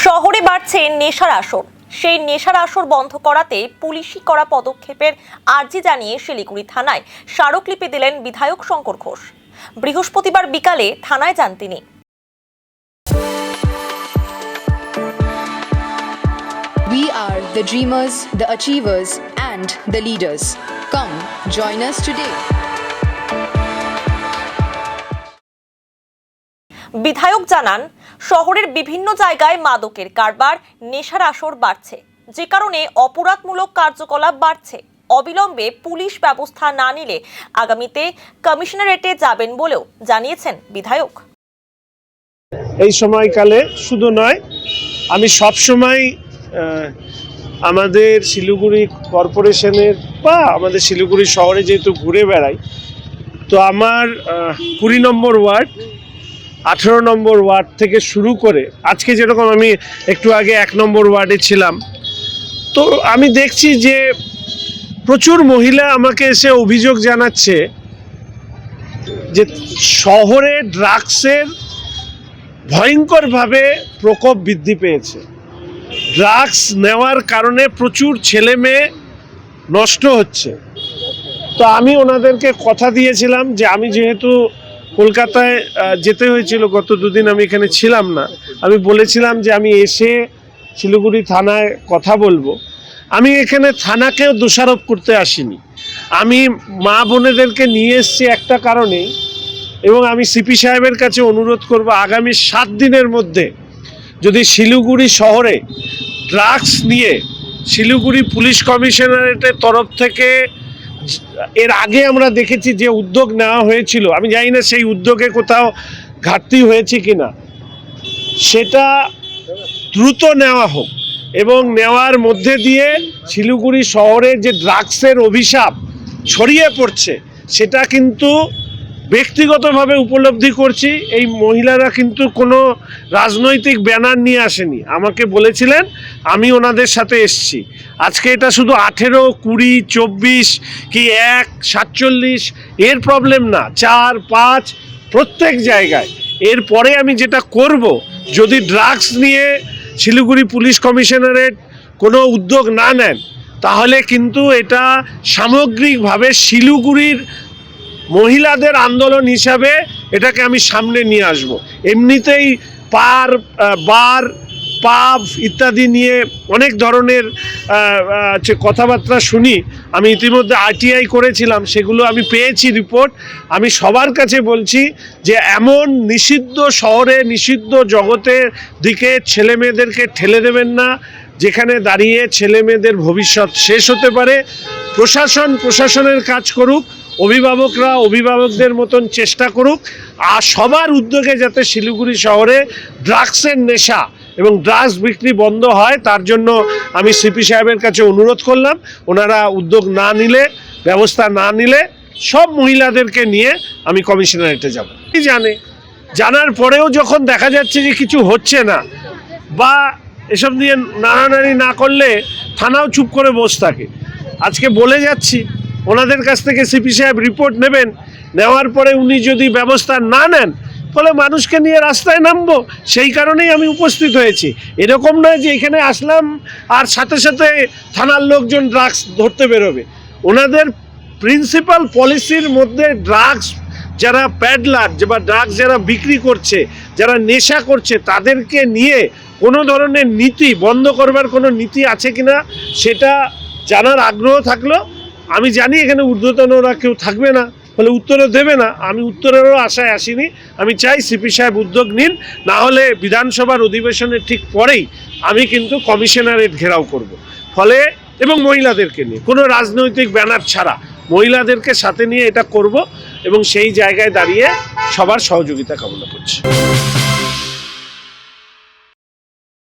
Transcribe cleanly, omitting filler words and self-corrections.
শহরে বাড়ছে নেশার আসর। সেই নেশার আসর বন্ধ করাতে পুলিশি করা পদক্ষেপের আর্জি জানিয়ে শিলিগুড়ি থানায় স্মারকলিপি দিলেন বিধায়ক শঙ্কর ঘোষ। বৃহস্পতিবার বিকালে থানায় যান তিনি। We are the dreamers, the achievers, and the leaders. Come, join us today. বিধায়ক জানান, শহরের বিভিন্ন জায়গায় মাদকের কারবার, নেশার আসর বাড়ছে, যে কারণে অপরাধমূলক কার্যকলাপ বাড়ছে। অবিলম্বে পুলিশ ব্যবস্থা না নিলে আগামীতে কমিশনারেটে যাবেন বলেও জানিয়েছেন বিধায়ক। এই সময়কালে শুধু নয়, আমি সব সময় আমাদের শিলিগুড়ি কর্পোরেশনের বা আমাদের শিলিগুড়ি শহরে যেহেতু ঘুরে বেড়াই, তো আমার 20 নম্বর ওয়ার্ড, 18 নম্বর ওয়ার্ড থেকে শুরু করে আজকে যেরকম আমি একটু আগে 1 নম্বর ওয়ার্ডে ছিলাম, তো আমি দেখছি যে প্রচুর মহিলা আমাকে এসে অভিযোগ জানাচ্ছে যে শহরে ড্রাগসের ভয়ঙ্করভাবে প্রকোপ বৃদ্ধি পেয়েছে। ড্রাগস নেওয়ার কারণে প্রচুর ছেলে মেয়ে নষ্ট হচ্ছে। তো আমি ওনাদেরকে কথা দিয়েছিলাম যে আমি যেহেতু কলকাতায় যেতে হয়েছিল, গত 2 দিন আমি এখানে ছিলাম না, আমি বলেছিলাম যে আমি এসে শিলিগুড়ি থানায় কথা বলবো। আমি এখানে থানাকেও দোষারোপ করতে আসিনি, আমি মা বোনেদেরকে নিয়ে এসেছি একটা কারণেই, এবং আমি সিপি সাহেবের কাছে অনুরোধ করব আগামী 7 দিনের মধ্যে যদি শিলিগুড়ি শহরে ড্রাগস নিয়ে শিলিগুড়ি পুলিশ কমিশনারেটের তরফ থেকে, এর আগে আমরা দেখেছি যে উদ্যোগ নেওয়া হয়েছিল, আমি জানি না সেই উদ্যোগে কোথাও ঘাটতি হয়েছে কিনা, সেটা দ্রুত নেওয়া হোক এবং নেওয়ার মধ্যে দিয়ে শিলিগুড়ি শহরে যে ড্রাগসের অভিশাপ ছড়িয়ে পড়ছে সেটা কিন্তু ব্যক্তিগতভাবে উপলব্ধি করছি। এই মহিলারা কিন্তু কোনো রাজনৈতিক ব্যানার নিয়ে আসেনি, আমাকে বলেছিলেন, আমি ওনাদের সাথে এসছি। আজকে এটা শুধু 18, 20, 24 কি 1, 47 এর প্রবলেম না, 4, 5 প্রত্যেক জায়গায়। এরপরে আমি যেটা করব, যদি ড্রাগস নিয়ে শিলিগুড়ি পুলিশ কমিশনারেট কোনো উদ্যোগ না নেন, তাহলে কিন্তু এটা সামগ্রিকভাবে শিলিগুড়ির মহিলাদের আন্দোলন হিসাবে এটাকে আমি সামনে নিয়ে আসব। এমনিতেই বার পাব ইত্যাদি নিয়ে অনেক ধরনের কথাবার্তা শুনি। আমি ইতিমধ্যে আরটিআই করেছিলাম, সেগুলো আমি পেয়েছি রিপোর্ট। আমি সবার কাছে বলছি যে এমন নিষিদ্ধ শহরে, নিষিদ্ধ জগতের দিকে ছেলে মেয়েদেরকে ঠেলে দেবেন না, যেখানে দাঁড়িয়ে ছেলে মেয়েদের ভবিষ্যৎ শেষ হতে পারে। প্রশাসনের কাজ করুক, অভিভাবকরা অভিভাবকদের মতন চেষ্টা করুক, আর সবার উদ্যোগে যাতে শিলিগুড়ি শহরে ড্রাগসের নেশা এবং ড্রাগস বিক্রি বন্ধ হয়, তার জন্য আমি সিপি সাহেবের কাছে অনুরোধ করলাম। ওনারা উদ্যোগ না নিলে, ব্যবস্থা না নিলে সব মহিলাদেরকে নিয়ে আমি কমিশনারেটে যাব। জানার পরেও যখন দেখা যাচ্ছে যে কিছু হচ্ছে না বা এসব নিয়ে নাড়ানাড়ি না করলে থানাও চুপ করে বসে থাকে। আজকে বলে যাচ্ছি, ওনাদের কাছ থেকে সিপি সাহেব রিপোর্ট নেবেন, নেওয়ার পরে উনি যদি ব্যবস্থা না নেন, ফলে মানুষকে নিয়ে রাস্তায় নামবো। সেই কারণেই আমি উপস্থিত হয়েছি। এরকম নয় যে এখানে আসলাম আর সাথে সাথে থানার লোকজন ড্রাগস ধরতে বেরোবে। ওনাদের প্রিন্সিপাল পলিসির মধ্যে ড্রাগস যারা প্যাডলার বা ড্রাগস যারা বিক্রি করছে, যারা নেশা করছে, তাদেরকে নিয়ে কোনো ধরনের নীতি বন্ধ করবার কোনো নীতি আছে কিনা সেটা জানার আগ্রহ থাকলো। আমি জানি এখানে ঊর্ধ্বতনরা কেউ থাকবে না, ফলে উত্তরও দেবে না। আমি উত্তরেরও আশায় আসিনি। আমি চাই সিপি সাহেব উদ্যোগ নিন, না হলে বিধানসভার অধিবেশনের ঠিক পরেই আমি কিন্তু কমিশনারেট ঘেরাও করব। ফলে এবং মহিলাদেরকে নিয়ে, কোনো রাজনৈতিক ব্যানার ছাড়া মহিলাদেরকে সাথে নিয়ে এটা করব এবং সেই জায়গায় দাঁড়িয়ে সবার সহযোগিতা কামনা করছি।